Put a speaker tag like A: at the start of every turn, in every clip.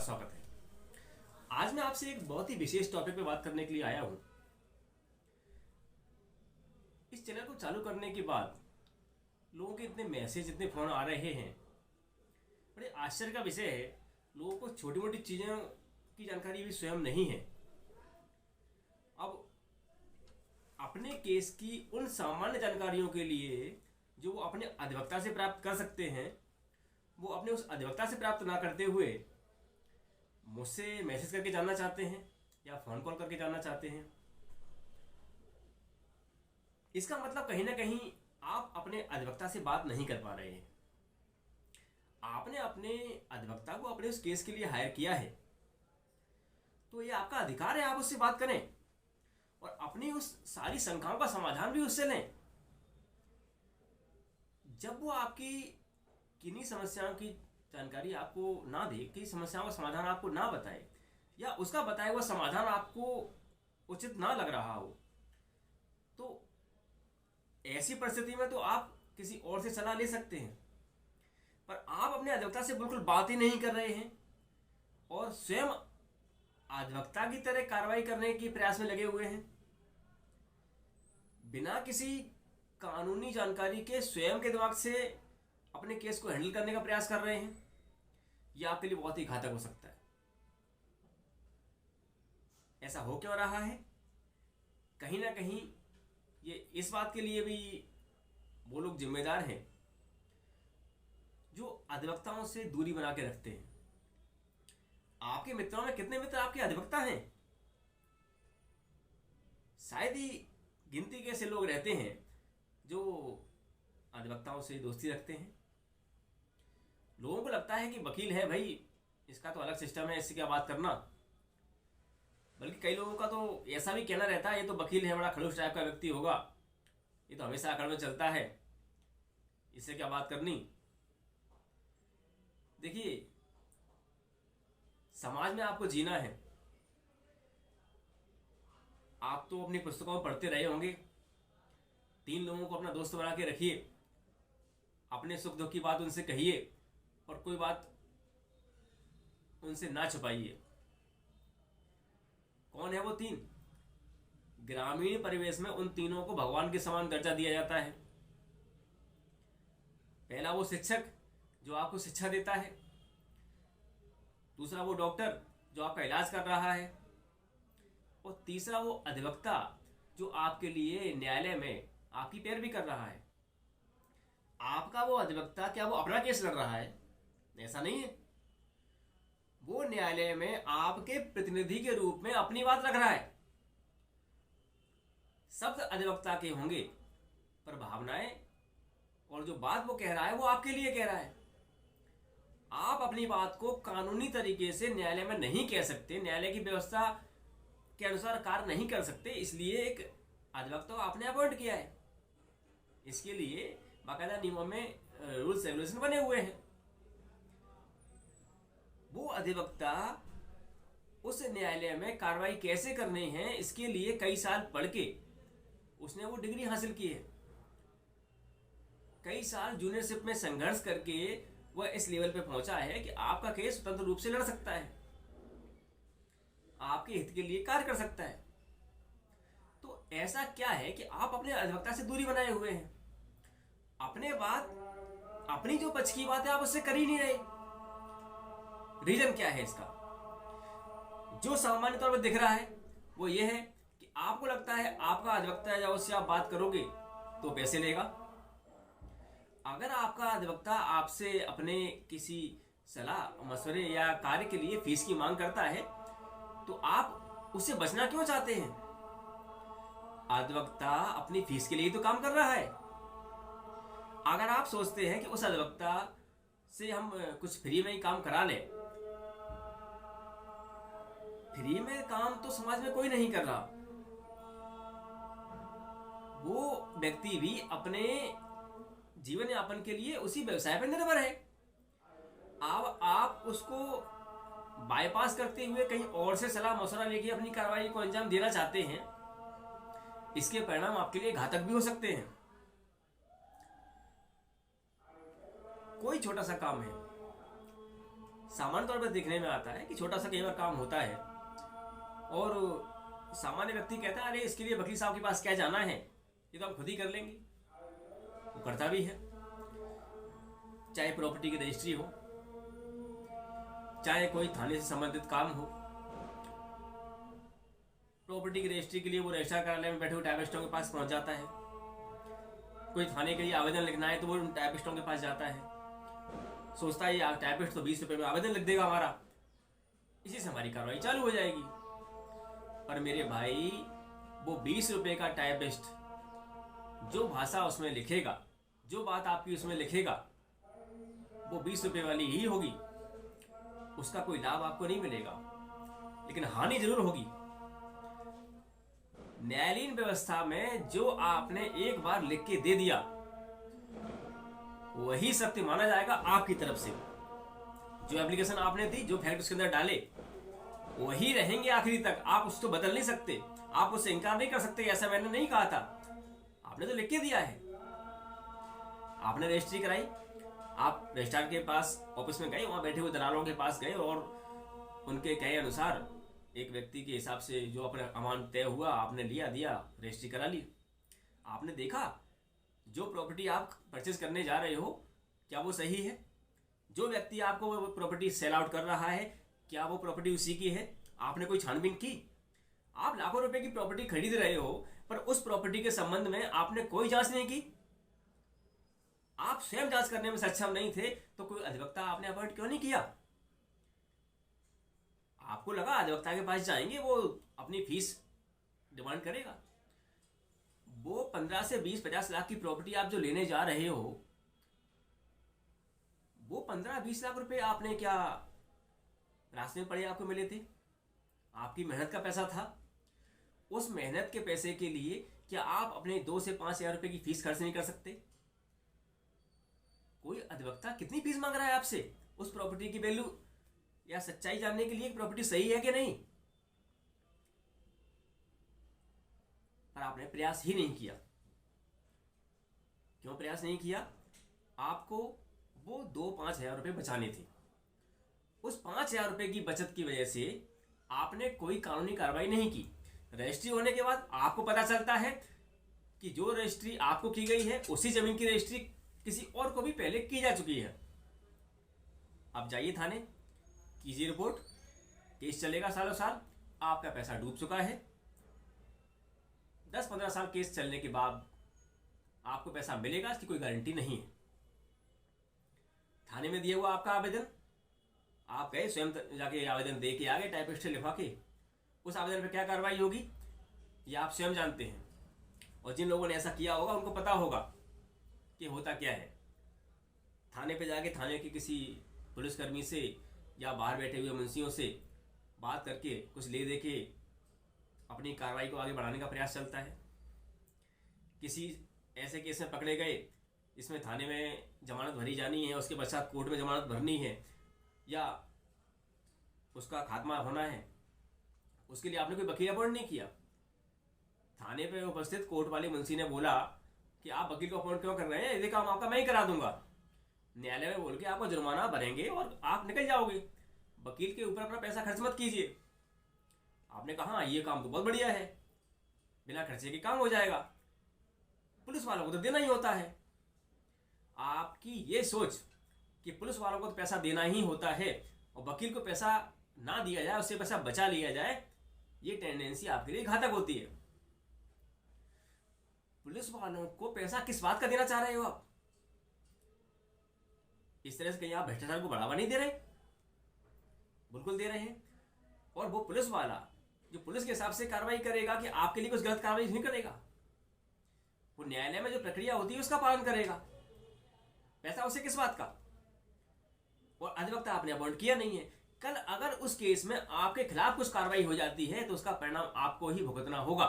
A: स्वागत है। आज मैं आपसे एक बहुत ही विशेष टॉपिक पे बात करने के लिए आया हूँ। इस चैनल को चालू करने के बाद लोगों के इतने मैसेज, इतने फ़ोन आ रहे हैं, बड़े आश्चर्य का विषय है। लोगों को छोटी मोटी चीज़ों की जानकारी भी स्वयं नहीं है। अब अपने केस की उन सामान्य जानकारियों के लिए जो वो अपने अधिवक्ता से प्राप्त कर सकते हैं, वो अपने उस अधिवक्ता से प्राप्त ना करते हुए मुझसे मैसेज करके जानना चाहते हैं या फ़ोन कॉल करके जानना चाहते हैं। इसका मतलब कहीं ना कहीं आप अपने अधिवक्ता से बात नहीं कर पा रहे हैं। आपने अपने अधिवक्ता को अपने उस केस के लिए हायर किया है, तो ये आपका अधिकार है, आप उससे बात करें और अपनी उस सारी शंकाओं का समाधान भी उससे लें। जब वो आपकी किन्हीं समस्याओं की जानकारी आपको ना दे, कि समस्याओं का समाधान आपको ना बताए, या उसका बताया हुआ समाधान आपको उचित ना लग रहा हो, तो ऐसी परिस्थिति में तो आप किसी और से सलाह ले सकते हैं। पर आप अपने अधिवक्ता से बिल्कुल बात ही नहीं कर रहे हैं और स्वयं अधिवक्ता की तरह कार्रवाई करने के प्रयास में लगे हुए हैं। बिना किसी कानूनी जानकारी के स्वयं के दिमाग से अपने केस को हैंडल करने का प्रयास कर रहे हैं। यह आपके लिए बहुत ही घातक हो सकता है। ऐसा हो क्यों रहा है? कहीं ना कहीं ये इस बात के लिए भी वो लोग जिम्मेदार हैं जो अधिवक्ताओं से दूरी बना के रखते हैं। आपके मित्रों में कितने मित्र आपके अधिवक्ता हैं? शायद ही गिनती के ऐसे लोग रहते हैं जो अधिवक्ताओं से दोस्ती रखते हैं। लोगों को लगता है कि वकील है भाई, इसका तो अलग सिस्टम है, इससे क्या बात करना। बल्कि कई लोगों का तो ऐसा भी कहना रहता है, ये तो वकील है, बड़ा खड़ूस टाइप का व्यक्ति होगा, ये तो हमेशा अकड़ में चलता है, इससे क्या बात करनी। देखिए, समाज में आपको जीना है। आप तो अपनी पुस्तकों में पढ़ते रहे होंगे, 3 लोगों को अपना दोस्त बना के रखिए, अपने सुख दुख की बात उनसे कहिए और कोई बात उनसे ना छुपाइए। कौन है वो 3? ग्रामीण परिवेश में उन तीनों को भगवान के समान दर्जा दिया जाता है। पहला वो शिक्षक जो आपको शिक्षा देता है, दूसरा वो डॉक्टर जो आपका इलाज कर रहा है, और तीसरा वो अधिवक्ता जो आपके लिए न्यायालय में आपकी पैरवी कर रहा है। आपका वो अधिवक्ता क्या वो अपना केस लड़ रहा है? ऐसा नहीं है। वो न्यायालय में आपके प्रतिनिधि के रूप में अपनी बात रख रहा है। शब्द अधिवक्ता के होंगे, पर भावनाएं और जो बात वो कह रहा है वो आपके लिए कह रहा है। आप अपनी बात को कानूनी तरीके से न्यायालय में नहीं कह सकते, न्यायालय की व्यवस्था के अनुसार कार्य नहीं कर सकते, इसलिए एक अधिवक्ता को आपने अपॉइंट किया है। इसके लिए बाकायदा नियमों में रूल्स रेगुलेशन बने हुए हैं। वो अधिवक्ता उस न्यायालय में कार्रवाई कैसे करनी है, इसके लिए कई साल पढ़ के उसने वो डिग्री हासिल की है। कई साल जूनियरशिप में संघर्ष करके वह इस लेवल पे पहुंचा है कि आपका केस स्वतंत्र रूप से लड़ सकता है, आपके हित के लिए कार्य कर सकता है। तो ऐसा क्या है कि आप अपने अधिवक्ता से दूरी बनाए हुए हैं? अपनी जो पक्ष की बात है आप उससे कर ही नहीं रहे। रीजन क्या है इसका? जो सामान्य तौर पर दिख रहा है वो ये है कि आपको लगता है आपका अधिवक्ता है, या उससे आप बात करोगे तो पैसे लेगा। अगर आपका अधिवक्ता आपसे अपने किसी सलाह मशवरे या कार्य के लिए फीस की मांग करता है, तो आप उससे बचना क्यों चाहते हैं? अधिवक्ता अपनी फीस के लिए तो काम कर रहा है। अगर आप सोचते हैं कि उस अधिवक्ता से हम कुछ फ्री में ही काम करा लें, फ्री में काम तो समाज में कोई नहीं कर रहा। वो व्यक्ति भी अपने जीवन यापन के लिए उसी व्यवसाय पर निर्भर है। अब आप उसको बाईपास करते हुए कहीं और से सलाह मशवरा लेके अपनी कार्रवाई को अंजाम देना चाहते हैं, इसके परिणाम आपके लिए घातक भी हो सकते हैं। कोई छोटा सा काम है, सामान्य तौर पर देखने में आता है कि छोटा सा कई बार काम होता है और सामान्य व्यक्ति कहता है अरे इसके लिए वकील साहब के पास क्या जाना है, ये तो हम खुद ही कर लेंगे। वो करता भी है, चाहे प्रॉपर्टी की रजिस्ट्री हो, चाहे कोई थाने से संबंधित काम हो। प्रॉपर्टी की रजिस्ट्री के लिए वो रजिस्ट्रार कार्यालय में बैठे हुए टाइपिस्टों के पास पहुंच जाता है। कोई थाने के लिए आवेदन लिखना है तो वो उन टाइपिस्टों के पास जाता है, सोचता है यार टाइपिस्ट तो 20 रुपए में आवेदन लिख देगा हमारा, इसी से हमारी कार्रवाई चालू हो जाएगी। पर मेरे भाई, वो 20 रुपए का टाइपिस्ट जो भाषा उसमें लिखेगा, जो बात आपकी उसमें लिखेगा, वो 20 रुपए वाली ही होगी। उसका कोई लाभ आपको नहीं मिलेगा, लेकिन हानि जरूर होगी। न्यायालयीन व्यवस्था में जो आपने एक बार लिख के दे दिया वही सत्य माना जाएगा आपकी तरफ से। जो एप्लीकेशन आपने दी, जो फैक्ट उसके अंदर डाले, वही रहेंगे आखिरी तक। आप उसको बदल नहीं सकते, आप उससे इनकार नहीं कर सकते ऐसा मैंने नहीं कहा था, आपने तो लिख के दिया है। आपने रजिस्ट्री कराई, आप रजिस्ट्रार के पास ऑफिस में गए, वहां बैठे हुए दलालों के पास गए और उनके कहे अनुसार एक व्यक्ति के हिसाब से जो अपना अमाउंट तय हुआ आपने लिया, दिया, रजिस्ट्री करा ली। आपने देखा जो प्रॉपर्टी आप परचेज करने जा रहे हो क्या वो सही है, जो व्यक्ति आपको वो प्रॉपर्टी सेल आउट कर रहा है क्या वो प्रॉपर्टी उसी की है। आपने कोई छानबीन की? आप लाखों रुपए की प्रॉपर्टी खरीद रहे हो पर उस प्रॉपर्टी के संबंध में आपने कोई जांच नहीं की। आप स्वयं जांच करने में सक्षम नहीं थे तो कोई अधिवक्ता आपने अपॉइंट क्यों नहीं किया? आपको लगा अधिवक्ता के पास जाएंगे, वो अपनी फीस डिमांड करेगा। वो 15 से 20-50 लाख की प्रॉपर्टी आप जो लेने जा रहे हो, वो 15-20 लाख रुपए आपने क्या रास्ते में पड़े आपको मिले थे? आपकी मेहनत का पैसा था। उस मेहनत के पैसे के लिए क्या आप अपने 2 से 5 हजार रुपए की फीस खर्च नहीं कर सकते? कोई अधिवक्ता कितनी फीस मांग रहा है आपसे उस प्रॉपर्टी की वैल्यू या सच्चाई जानने के लिए कि प्रॉपर्टी सही है कि नहीं? पर आपने प्रयास ही नहीं किया। क्यों प्रयास नहीं किया? आपको वो 2-5 हजार रुपए बचाने थे। उस 5 हजार रुपए की बचत की वजह से आपने कोई कानूनी कार्रवाई नहीं की। रजिस्ट्री होने के बाद आपको पता चलता है कि जो रजिस्ट्री आपको की गई है उसी जमीन की रजिस्ट्री किसी और को भी पहले की जा चुकी है। अब जाइए थाने, कीजिए रिपोर्ट, केस चलेगा सालों साल, आपका पैसा डूब चुका है। 10-15 साल केस चलने के बाद आपको पैसा मिलेगा इसकी कोई गारंटी नहीं है। थाने में दिया हुआ आपका आवेदन, आप गए स्वयं जाके आवेदन दे के आ गए टाइपिस्ट से लिखवा के, उस आवेदन पर क्या कार्रवाई होगी ये आप स्वयं जानते हैं। और जिन लोगों ने ऐसा किया होगा उनको पता होगा कि होता क्या है। थाने पे जाके थाने के किसी पुलिसकर्मी से या बाहर बैठे हुए मुंशियों से बात करके कुछ ले दे के अपनी कार्रवाई को आगे बढ़ाने का प्रयास चलता है। किसी ऐसे केस में पकड़े गए इसमें थाने में जमानत भरी जानी है, उसके पश्चात कोर्ट में जमानत भरनी है या उसका खात्मा होना है, उसके लिए आपने कोई वकील अपॉइंट नहीं किया। थाने पे उपस्थित कोर्ट वाले मुंशी ने बोला कि आप वकील को अपॉइंट क्यों कर रहे हैं, यदि काम आपका मैं ही करा दूंगा। न्यायालय में बोल के आपको जुर्माना भरेंगे और आप निकल जाओगे। वकील के ऊपर अपना पैसा खर्च मत कीजिए। आपने कहा ये काम तो बहुत बढ़िया है, बिना खर्चे के काम हो जाएगा, पुलिस वालों को तो देना ही होता है। आपकी ये सोच कि पुलिस वालों को तो पैसा देना ही होता है और वकील को पैसा ना दिया जाए, उससे पैसा बचा लिया जाए, ये टेंडेंसी आपके लिए घातक होती है। पुलिस वालों को पैसा किस बात का देना चाह रहे हो आप? इस तरह से कहीं आप भ्रष्टाचार को बढ़ावा नहीं दे रहे? बिल्कुल दे रहे हैं। और वो पुलिस वाला जो पुलिस के हिसाब से कार्रवाई करेगा कि आपके लिए कुछ गलत कार्रवाई नहीं करेगा, वो न्यायालय में जो प्रक्रिया होती है उसका पालन करेगा। पैसा उसे किस बात का? और अधिवक्ता आपने अपॉइंट किया नहीं है। कल अगर उस केस में आपके खिलाफ कुछ कार्रवाई हो जाती है तो उसका परिणाम आपको ही भुगतना होगा।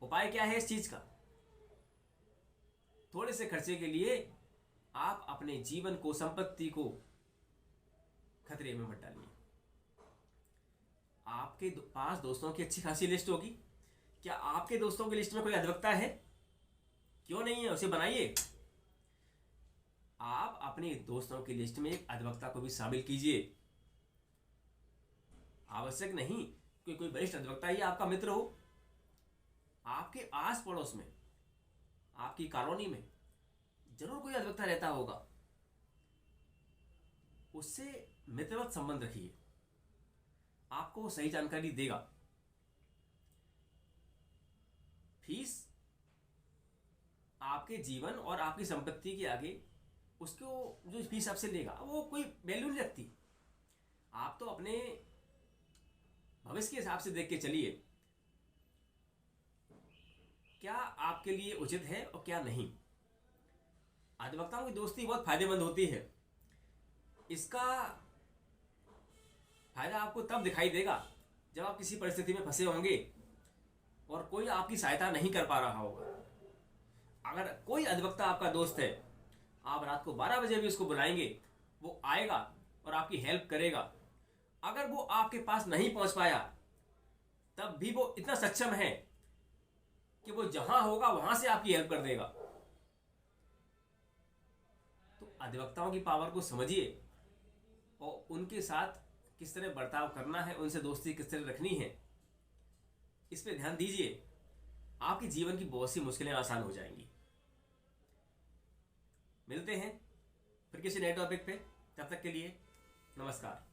A: उपाय क्या है इस चीज का? थोड़े से खर्चे के लिए आप अपने जीवन को, संपत्ति को खतरे में मत डालिए। आपके पास दोस्तों की अच्छी खासी लिस्ट होगी। क्या आपके दोस्तों की लिस्ट में कोई अधिवक्ता है? क्यों नहीं है? उसे बनाइए। आप अपने दोस्तों की लिस्ट में एक अधिवक्ता को भी शामिल कीजिए। आवश्यक नहीं कि कोई वरिष्ठ अधिवक्ता ही आपका मित्र हो। आपके आस पड़ोस में, आपकी कॉलोनी में जरूर कोई अधिवक्ता रहता होगा। उससे मित्रवत संबंध रखिए, आपको वो सही जानकारी देगा। फीस आपके जीवन और आपकी संपत्ति के आगे उसको जो फीस आपसे लेगा वो कोई वैल्यू नहीं रखती। आप तो अपने भविष्य के हिसाब से देख के चलिए, क्या आपके लिए उचित है और क्या नहीं। अधिवक्ताओं की दोस्ती बहुत फायदेमंद होती है। इसका फायदा आपको तब दिखाई देगा जब आप किसी परिस्थिति में फंसे होंगे और कोई आपकी सहायता नहीं कर पा रहा होगा। अगर कोई अधिवक्ता आपका दोस्त है, आप रात को 12 बजे भी उसको बुलाएंगे, वो आएगा और आपकी हेल्प करेगा। अगर वो आपके पास नहीं पहुंच पाया, तब भी वो इतना सक्षम है कि वो जहां होगा वहां से आपकी हेल्प कर देगा। तो अधिवक्ताओं की पावर को समझिए और उनके साथ किस तरह बर्ताव करना है, उनसे दोस्ती किस तरह रखनी है, इस पे ध्यान दीजिए। आपके जीवन की बहुत सी मुश्किलें आसान हो जाएंगी। मिलते हैं फिर किसी नए टॉपिक पे। तब तक के लिए नमस्कार।